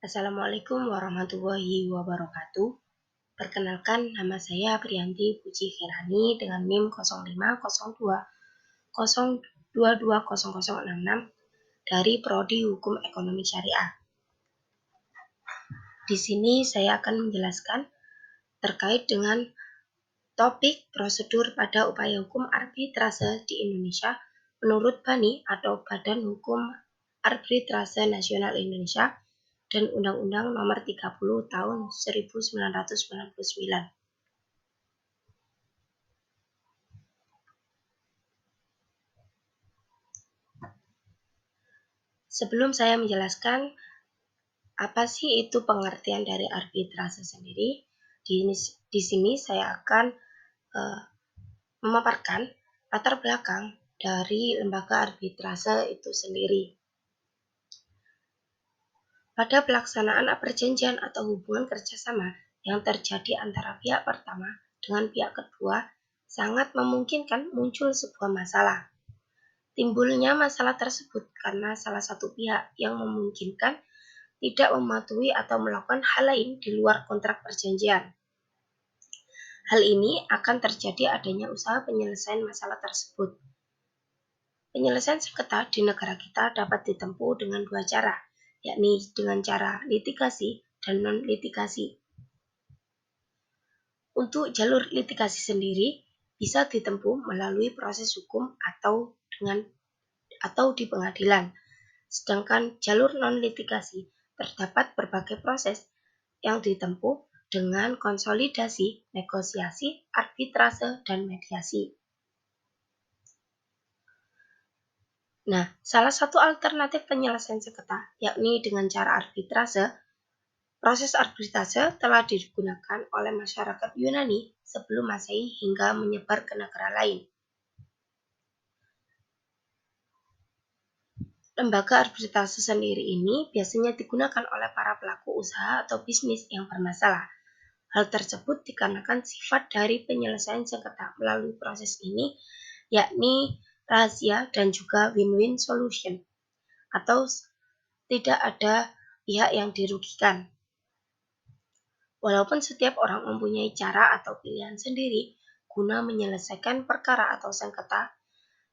Assalamualaikum warahmatullahi wabarakatuh. Perkenalkan, nama saya Priyanti Puji Kirani dengan NIM 050202200066 dari Prodi Hukum Ekonomi Syariah. Di sini saya akan menjelaskan terkait dengan topik prosedur pada upaya hukum arbitrase di Indonesia menurut BANI atau Badan Hukum Arbitrase Nasional Indonesia dan Undang-Undang Nomor 30 Tahun 1999. Sebelum saya menjelaskan apa sih itu pengertian dari arbitrase sendiri, di sini saya akan memaparkan latar belakang dari lembaga arbitrase itu sendiri. Pada pelaksanaan perjanjian atau hubungan kerjasama yang terjadi antara pihak pertama dengan pihak kedua, sangat memungkinkan muncul sebuah masalah. Timbulnya masalah tersebut karena salah satu pihak yang memungkinkan tidak mematuhi atau melakukan hal lain di luar kontrak perjanjian. Hal ini akan terjadi adanya usaha penyelesaian masalah tersebut. Penyelesaian sengketa di negara kita dapat ditempuh dengan dua cara, yakni dengan cara litigasi dan non-litigasi. Untuk jalur litigasi sendiri bisa ditempuh melalui proses hukum atau di pengadilan. Sedangkan jalur non-litigasi terdapat berbagai proses yang ditempuh dengan konsolidasi, negosiasi, arbitrase, dan mediasi. Nah, salah satu alternatif penyelesaian sengketa yakni dengan cara arbitrase. Proses arbitrase telah digunakan oleh masyarakat Yunani sebelum Masehi hingga menyebar ke negara lain. Lembaga arbitrase sendiri ini biasanya digunakan oleh para pelaku usaha atau bisnis yang bermasalah. Hal tersebut dikarenakan sifat dari penyelesaian sengketa melalui proses ini, yakni rahasia dan juga win-win solution, atau tidak ada pihak yang dirugikan. Walaupun setiap orang mempunyai cara atau pilihan sendiri guna menyelesaikan perkara atau sengketa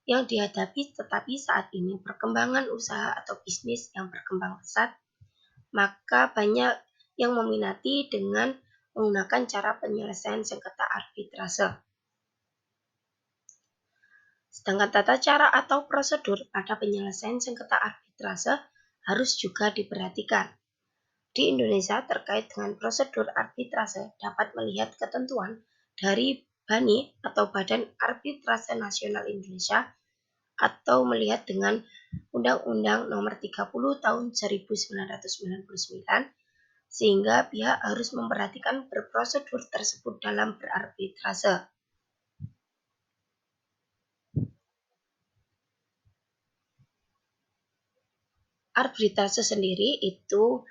yang dihadapi, tetapi saat ini perkembangan usaha atau bisnis yang berkembang pesat, maka banyak yang meminati dengan menggunakan cara penyelesaian sengketa arbitrase. Sedangkan tata cara atau prosedur pada penyelesaian sengketa arbitrase harus juga diperhatikan. Di Indonesia terkait dengan prosedur arbitrase dapat melihat ketentuan dari BANI atau Badan Arbitrase Nasional Indonesia atau melihat dengan Undang-Undang Nomor 30 Tahun 1999 sehingga pihak harus memperhatikan berprosedur tersebut dalam berarbitrase. Arbitrase sendiri itu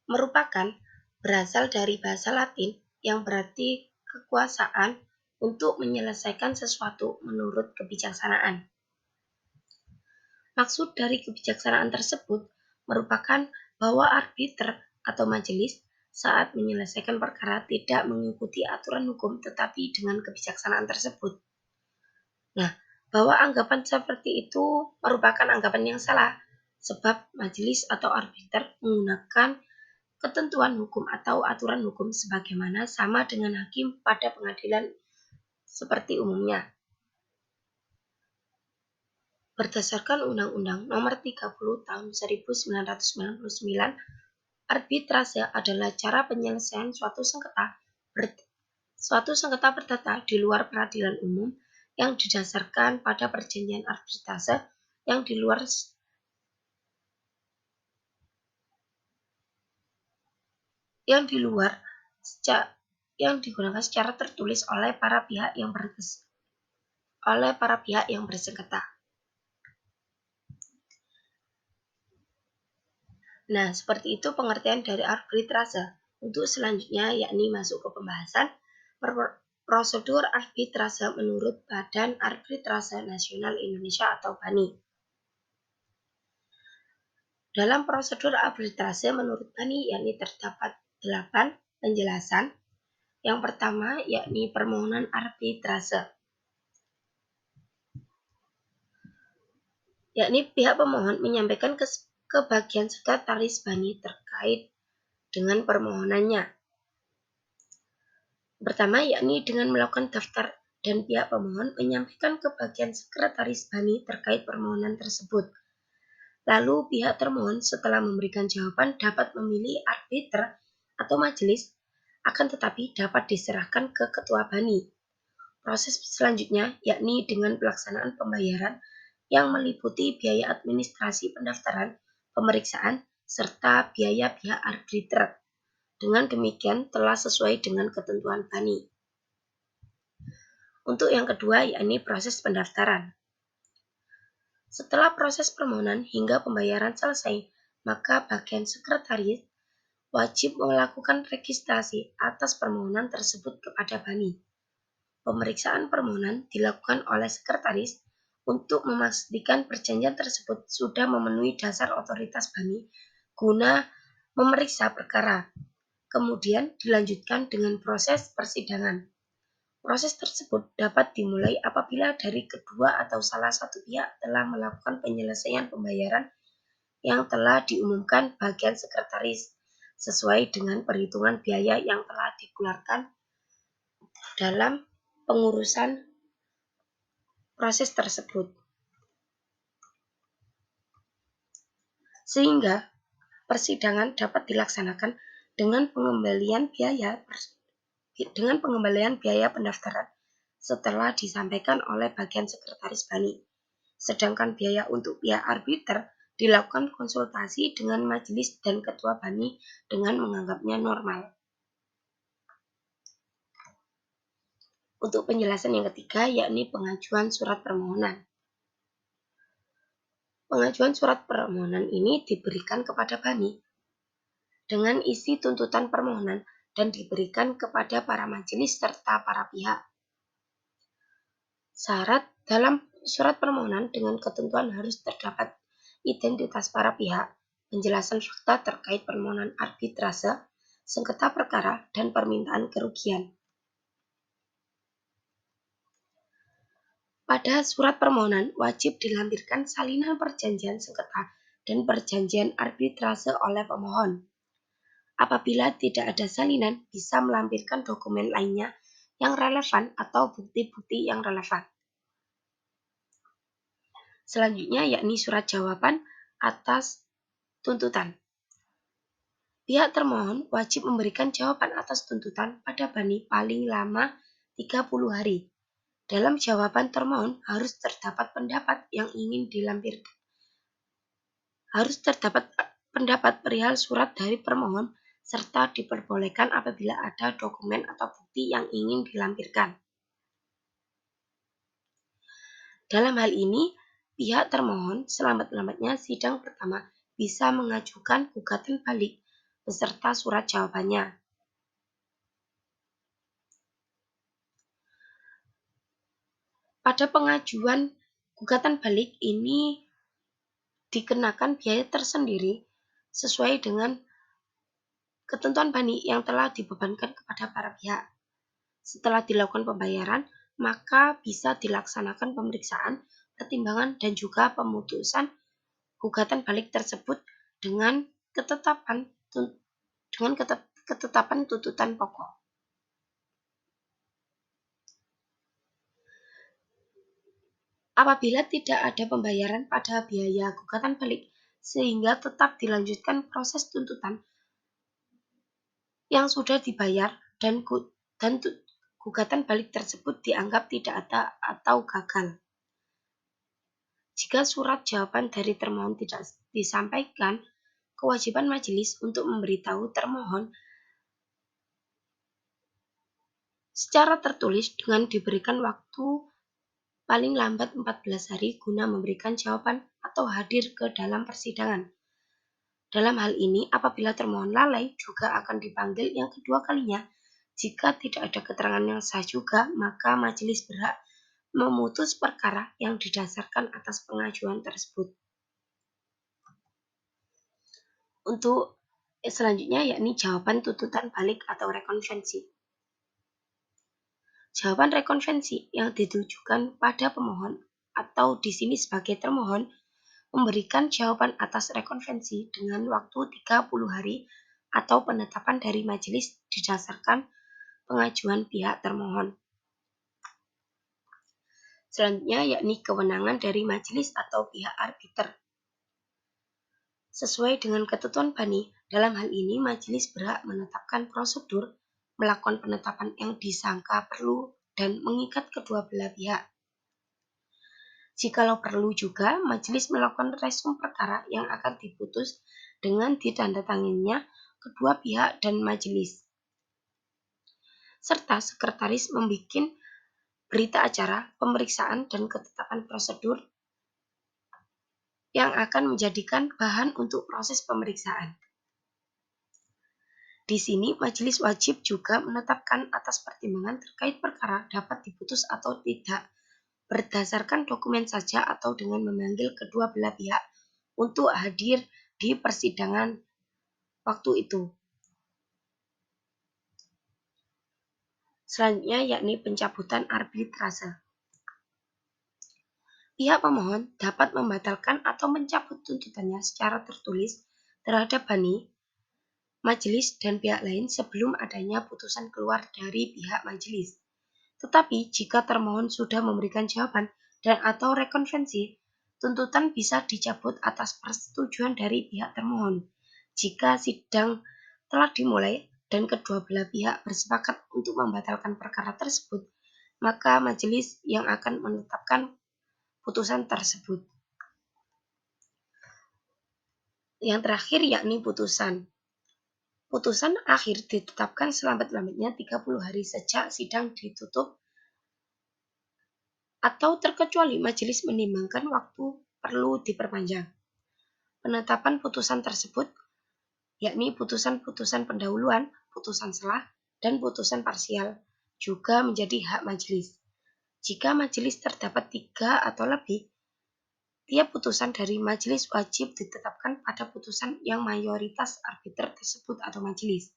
merupakan berasal dari bahasa Latin yang berarti kekuasaan untuk menyelesaikan sesuatu menurut kebijaksanaan. Maksud dari kebijaksanaan tersebut merupakan bahwa arbiter atau majelis saat menyelesaikan perkara tidak mengikuti aturan hukum tetapi dengan kebijaksanaan tersebut. Nah, bahwa anggapan seperti itu merupakan anggapan yang salah, sebab majelis atau arbiter menggunakan ketentuan hukum atau aturan hukum sebagaimana sama dengan hakim pada pengadilan seperti umumnya. Berdasarkan Undang-Undang Nomor 30 Tahun 1999, arbitrase adalah cara penyelesaian suatu sengketa perdata di luar peradilan umum yang didasarkan pada perjanjian arbitrase yang digunakan secara tertulis oleh para pihak yang bersengketa. Nah, seperti itu pengertian dari arbitrase. Untuk selanjutnya yakni masuk ke pembahasan prosedur arbitrase menurut Badan Arbitrase Nasional Indonesia atau BANI. Dalam prosedur arbitrase menurut Bani yakni terdapat 8 penjelasan. Yang pertama yakni permohonan arbitrase, yakni pihak pemohon menyampaikan ke bagian sekretaris Bani terkait dengan permohonannya. Pertama yakni dengan melakukan daftar dan pihak pemohon menyampaikan ke bagian sekretaris Bani terkait permohonan tersebut. Lalu pihak termohon setelah memberikan jawaban dapat memilih arbiter atau majelis, akan tetapi dapat diserahkan ke ketua Bani. Proses selanjutnya yakni dengan pelaksanaan pembayaran yang meliputi biaya administrasi pendaftaran, pemeriksaan, serta biaya pihak arbiter. Dengan demikian telah sesuai dengan ketentuan Bani. Untuk yang kedua yakni proses pendaftaran. Setelah proses permohonan hingga pembayaran selesai, maka bagian sekretaris wajib melakukan registrasi atas permohonan tersebut kepada Bani. Pemeriksaan permohonan dilakukan oleh sekretaris untuk memastikan perjanjian tersebut sudah memenuhi dasar otoritas Bani guna memeriksa perkara. Kemudian dilanjutkan dengan proses persidangan. Proses tersebut dapat dimulai apabila dari kedua atau salah satu pihak telah melakukan penyelesaian pembayaran yang telah diumumkan bagian sekretaris sesuai dengan perhitungan biaya yang telah dikeluarkan dalam pengurusan proses tersebut. Sehingga persidangan dapat dilaksanakan dengan pengembalian biaya pendaftaran setelah disampaikan oleh bagian sekretaris Bani. Sedangkan biaya untuk pihak arbiter dilakukan konsultasi dengan majelis dan ketua Bani dengan menganggapnya normal. Untuk penjelasan yang ketiga yakni pengajuan surat permohonan. Pengajuan surat permohonan ini diberikan kepada Bani dengan isi tuntutan permohonan dan diberikan kepada para majelis serta para pihak. Syarat dalam surat permohonan dengan ketentuan harus terdapat identitas para pihak, penjelasan fakta terkait permohonan arbitrase, sengketa perkara, dan permintaan kerugian. Pada surat permohonan wajib dilampirkan salinan perjanjian sengketa dan perjanjian arbitrase oleh pemohon. Apabila tidak ada salinan, bisa melampirkan dokumen lainnya yang relevan atau bukti-bukti yang relevan. Selanjutnya yakni surat jawaban atas tuntutan. Pihak termohon wajib memberikan jawaban atas tuntutan pada Bani paling lama 30 hari. Dalam jawaban termohon harus terdapat pendapat yang ingin dilampirkan. Harus terdapat pendapat perihal surat dari permohon serta diperbolehkan apabila ada dokumen atau bukti yang ingin dilampirkan. Dalam hal ini, pihak termohon selambat-lambatnya sidang pertama bisa mengajukan gugatan balik beserta surat jawabannya. Pada pengajuan gugatan balik ini dikenakan biaya tersendiri sesuai dengan ketentuan Bani yang telah dibebankan kepada para pihak. Setelah dilakukan pembayaran, maka bisa dilaksanakan pemeriksaan, pertimbangan, dan juga pemutusan gugatan balik tersebut dengan ketetapan tuntutan pokok. Apabila tidak ada pembayaran pada biaya gugatan balik, sehingga tetap dilanjutkan proses tuntutan yang sudah dibayar dan gugatan balik tersebut dianggap tidak ada atau gagal. Jika surat jawaban dari termohon tidak disampaikan, kewajiban majelis untuk memberitahu termohon secara tertulis dengan diberikan waktu paling lambat 14 hari guna memberikan jawaban atau hadir ke dalam persidangan. Dalam hal ini, apabila termohon lalai juga akan dipanggil yang kedua kalinya. Jika tidak ada keterangan yang sah juga, maka majelis berhak memutus perkara yang didasarkan atas pengajuan tersebut. Untuk selanjutnya yakni jawaban tuntutan balik atau rekonvensi. Jawaban rekonvensi yang ditujukan pada pemohon atau di sini sebagai termohon memberikan jawaban atas rekonvensi dengan waktu 30 hari atau penetapan dari majelis didasarkan pengajuan pihak termohon. Selanjutnya yakni kewenangan dari majelis atau pihak arbiter. Sesuai dengan ketentuan BANI, dalam hal ini majelis berhak menetapkan prosedur, melakukan penetapan yang disangka perlu, dan mengikat kedua belah pihak. Jikalau perlu juga, majelis melakukan resum perkara yang akan diputus dengan ditandatanganinya kedua pihak dan majelis. Serta sekretaris membuat berita acara, pemeriksaan, dan ketetapan prosedur yang akan menjadikan bahan untuk proses pemeriksaan. Di sini, majelis wajib juga menetapkan atas pertimbangan terkait perkara dapat diputus atau tidak, berdasarkan dokumen saja atau dengan memanggil kedua belah pihak untuk hadir di persidangan waktu itu. Selanjutnya yakni pencabutan arbitrase. Pihak pemohon dapat membatalkan atau mencabut tuntutannya secara tertulis terhadap BANI, majelis, dan pihak lain sebelum adanya putusan keluar dari pihak majelis. Tetapi jika termohon sudah memberikan jawaban dan atau rekonvensi, tuntutan bisa dicabut atas persetujuan dari pihak termohon. Jika sidang telah dimulai dan kedua belah pihak bersepakat untuk membatalkan perkara tersebut, maka majelis yang akan menetapkan putusan tersebut. Yang terakhir yakni putusan. Putusan akhir ditetapkan selambat-lambatnya 30 hari sejak sidang ditutup atau terkecuali majelis menimbangkan waktu perlu diperpanjang. Penetapan putusan tersebut yakni putusan-putusan pendahuluan, putusan selah, dan putusan parsial juga menjadi hak majelis. Jika majelis terdapat 3 atau lebih, tiap putusan dari majelis wajib ditetapkan pada putusan yang mayoritas arbiter tersebut atau majelis.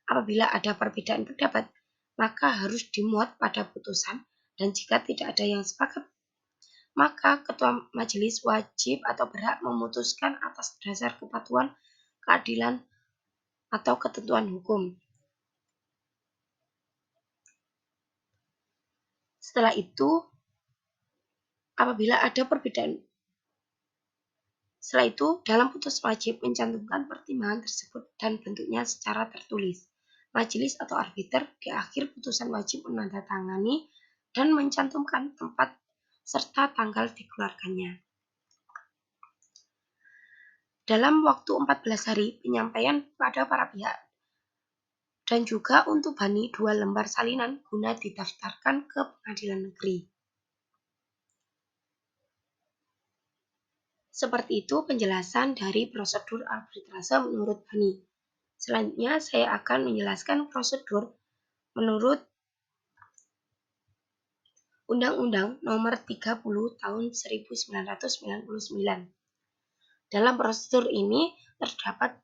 Apabila ada perbedaan pendapat, maka harus dimuat pada putusan, dan jika tidak ada yang sepakat, maka ketua majelis wajib atau berhak memutuskan atas dasar kepatuhan, keadilan, atau ketentuan hukum. Setelah itu, dalam putusan wajib mencantumkan pertimbangan tersebut dan bentuknya secara tertulis. Majelis atau arbiter di akhir putusan wajib menandatangani dan mencantumkan tempat serta tanggal dikeluarkannya. Dalam waktu 14 hari penyampaian pada para pihak dan juga untuk BANI 2 lembar salinan guna didaftarkan ke pengadilan negeri. Seperti itu penjelasan dari prosedur arbitrase menurut BANI. Selanjutnya saya akan menjelaskan prosedur menurut Undang-Undang Nomor 30 Tahun 1999. Dalam prosedur ini terdapat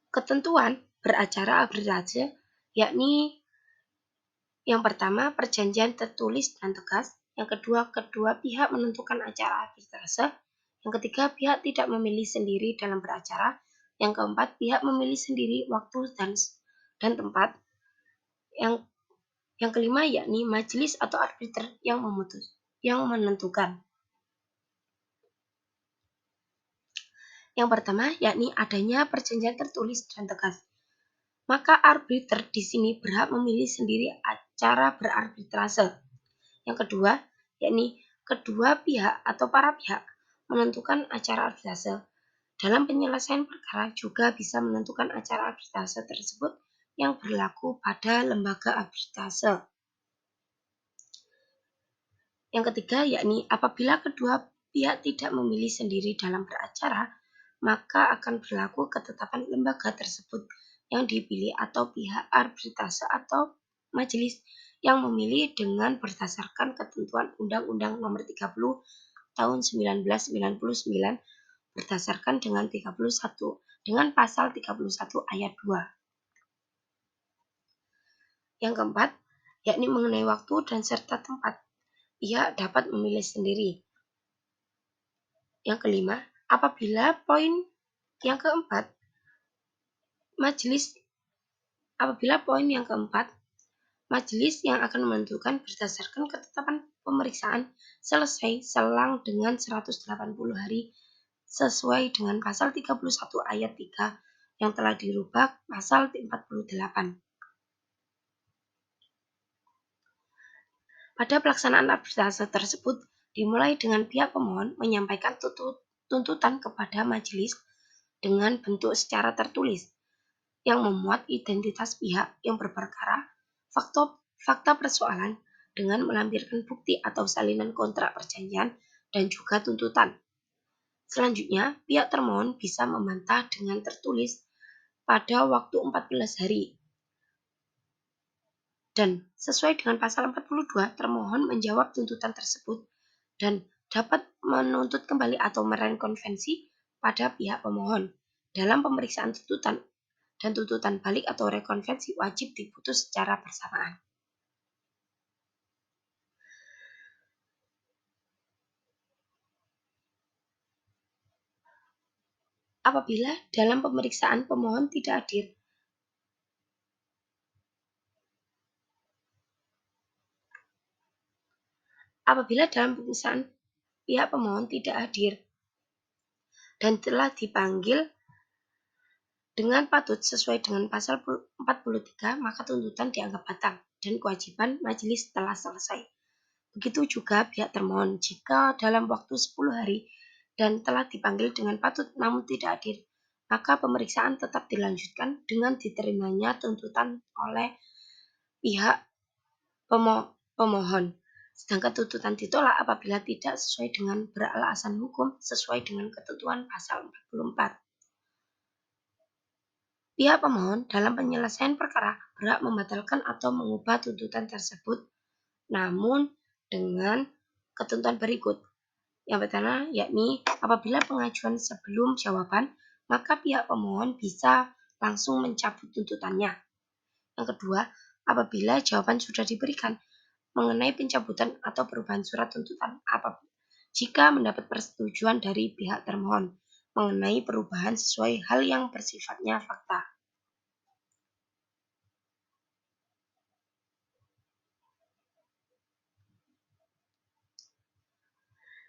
ketentuan beracara arbitrase, yakni yang pertama, perjanjian tertulis dan tegas. Yang kedua, kedua pihak menentukan acara arbitrase. Yang ketiga, pihak tidak memilih sendiri dalam beracara. Yang keempat, pihak memilih sendiri waktu dan tempat. Yang kelima, yakni majelis atau arbiter yang menentukan. Yang pertama, yakni adanya perjanjian tertulis dan tegas. Maka arbiter di sini berhak memilih sendiri acara berarbitrase. Yang kedua, yakni kedua pihak atau para pihak menentukan acara arbitrase. Dalam penyelesaian perkara juga bisa menentukan acara arbitrase tersebut yang berlaku pada lembaga arbitrase. Yang ketiga, yakni apabila kedua pihak tidak memilih sendiri dalam beracara, maka akan berlaku ketetapan lembaga tersebut yang dipilih atau pihak arbitrase atau majelis yang memilih dengan berdasarkan ketentuan Undang-Undang Nomor 30 tahun 1999 berdasarkan dengan pasal 31 ayat 2. Yang keempat, yakni mengenai waktu dan serta tempat. Pihak dapat memilih sendiri. Yang kelima, apabila poin yang keempat, majelis yang akan menentukan berdasarkan ketetapan pemeriksaan selesai selang dengan 180 hari sesuai dengan pasal 31 ayat 3 yang telah dirubah pasal 48. Pada pelaksanaan arbitrase tersebut dimulai dengan pihak pemohon menyampaikan tuntutan kepada majelis dengan bentuk secara tertulis yang memuat identitas pihak yang berperkara, fakta persoalan dengan melampirkan bukti atau salinan kontrak perjanjian dan juga tuntutan. Selanjutnya, pihak termohon bisa membantah dengan tertulis pada waktu 14 hari. Dan sesuai dengan pasal 42, termohon menjawab tuntutan tersebut dan dapat menuntut kembali atau merekonvensi pada pihak pemohon. Dalam pemeriksaan tuntutan dan tuntutan balik atau rekonvensi wajib diputus secara bersamaan. Apabila dalam pemeriksaan pemohon tidak hadir, pihak pemohon tidak hadir dan telah dipanggil dengan patut sesuai dengan pasal 43, maka tuntutan dianggap batal dan kewajiban majelis telah selesai. Begitu juga pihak termohon, jika dalam waktu 10 hari dan telah dipanggil dengan patut namun tidak hadir, maka pemeriksaan tetap dilanjutkan dengan diterimanya tuntutan oleh pihak pemohon. Sedangkan tuntutan ditolak apabila tidak sesuai dengan beralasan hukum sesuai dengan ketentuan pasal 44. Pihak pemohon dalam penyelesaian perkara berhak membatalkan atau mengubah tuntutan tersebut, namun dengan ketentuan berikut. Yang pertama, yakni apabila pengajuan sebelum jawaban, maka pihak pemohon bisa langsung mencabut tuntutannya. Yang kedua, apabila jawaban sudah diberikan mengenai pencabutan atau perubahan surat tuntutan, jika mendapat persetujuan dari pihak termohon mengenai perubahan sesuai hal yang bersifatnya fakta.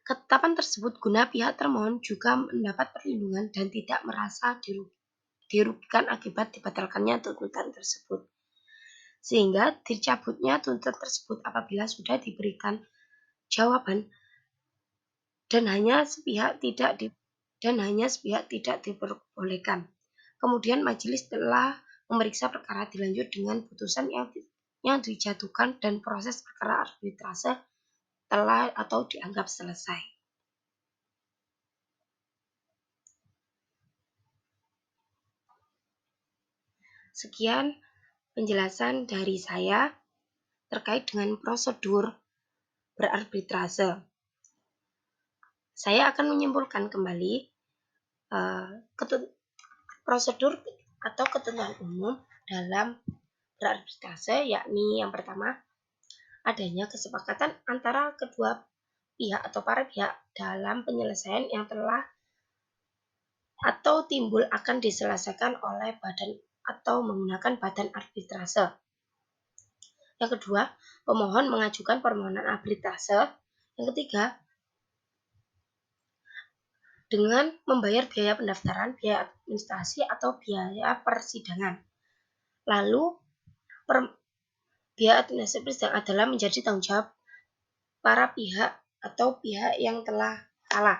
Ketetapan tersebut guna pihak termohon juga mendapat perlindungan dan tidak merasa dirugikan akibat dibatalkannya tuntutan tersebut. Sehingga dicabutnya tuntutan tersebut apabila sudah diberikan jawaban dan hanya sepihak tidak diperbolehkan. Kemudian majelis telah memeriksa perkara dilanjut dengan putusan yang dijatuhkan dan proses perkara arbitrase telah atau dianggap selesai. Sekian penjelasan dari saya terkait dengan prosedur berarbitrase. Saya akan menyimpulkan kembali prosedur atau ketentuan umum dalam berarbitrase, yakni yang pertama, adanya kesepakatan antara kedua pihak atau para pihak dalam penyelesaian yang telah atau timbul akan diselesaikan oleh badan atau menggunakan badan arbitrase. Yang kedua, pemohon mengajukan permohonan arbitrase. Yang ketiga, dengan membayar biaya pendaftaran, biaya administrasi, atau biaya persidangan. Lalu, biaya administrasi persidangan adalah menjadi tanggung jawab para pihak atau pihak yang telah kalah.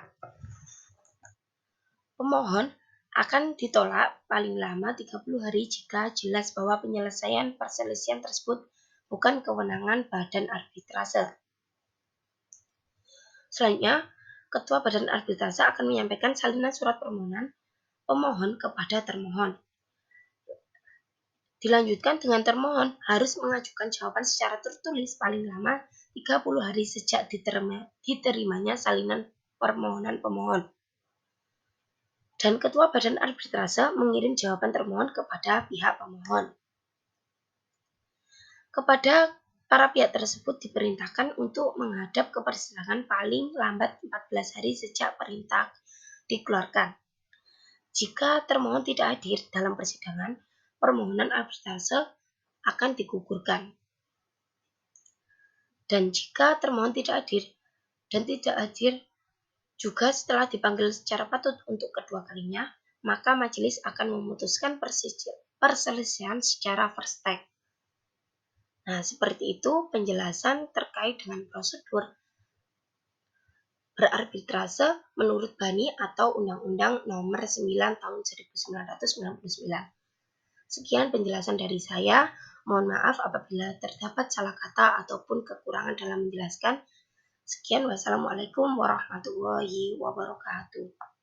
Pemohon akan ditolak paling lama 30 hari jika jelas bahwa penyelesaian perselisihan tersebut bukan kewenangan badan arbitrase. Selanjutnya, Ketua Badan Arbitrase akan menyampaikan salinan surat permohonan pemohon kepada termohon. Dilanjutkan dengan termohon harus mengajukan jawaban secara tertulis paling lama 30 hari sejak diterimanya salinan permohonan pemohon. Dan Ketua Badan Arbitrase mengirim jawaban termohon kepada pihak pemohon. Kepada para pihak tersebut diperintahkan untuk menghadap ke persidangan paling lambat 14 hari sejak perintah dikeluarkan. Jika termohon tidak hadir dalam persidangan, permohonan arbitrase akan digugurkan. Dan jika termohon tidak hadir juga setelah dipanggil secara patut untuk kedua kalinya, maka majelis akan memutuskan perselisihan secara first take. Nah, seperti itu penjelasan terkait dengan prosedur berarbitrase menurut BANI atau Undang-Undang Nomor 9 Tahun 1999. Sekian penjelasan dari saya. Mohon maaf apabila terdapat salah kata ataupun kekurangan dalam menjelaskan. Sekian, wassalamualaikum warahmatullahi wabarakatuh.